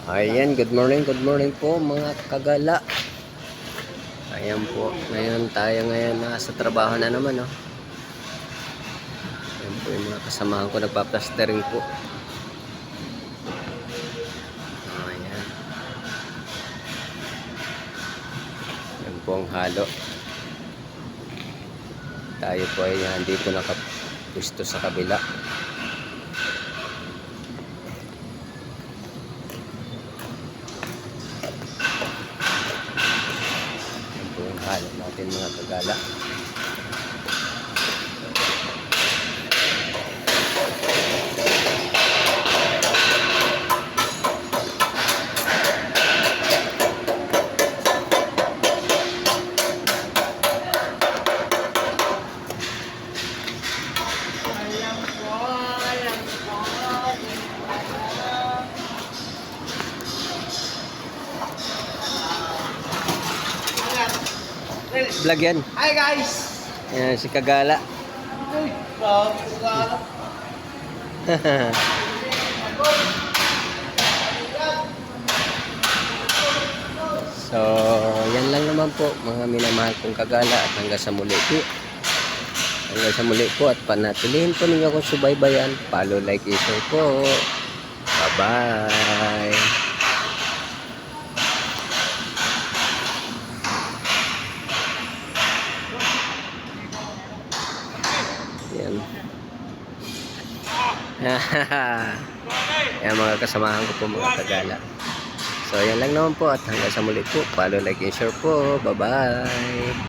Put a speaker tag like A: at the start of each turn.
A: Ayan, good morning po mga kagala. Ayan po, ngayon tayo nasa trabaho na naman, oh. Ayan po yung mga kasamahan ko, nagpa-plastering po. Ayan. Ayan po ang halo. Tayo po ay dito nakapwesto sa kabila. Halo natin mga kagala. Vlog yan.
B: Hi guys!
A: Ayan si Kagala.
B: Uy, Kagala.
A: So, yan lang naman po mga minamahal kong Kagala at hanggang sa muli po. Hanggang sa muli po at panatilihin po ninyo akong subaybayan. Follow, like, share po. Bye-bye. Yan. Yan mga kasamahan ko po mga Kagala. So yan lang naman po at hanggang sa muli po. Follow, like, and share po. Bye-bye.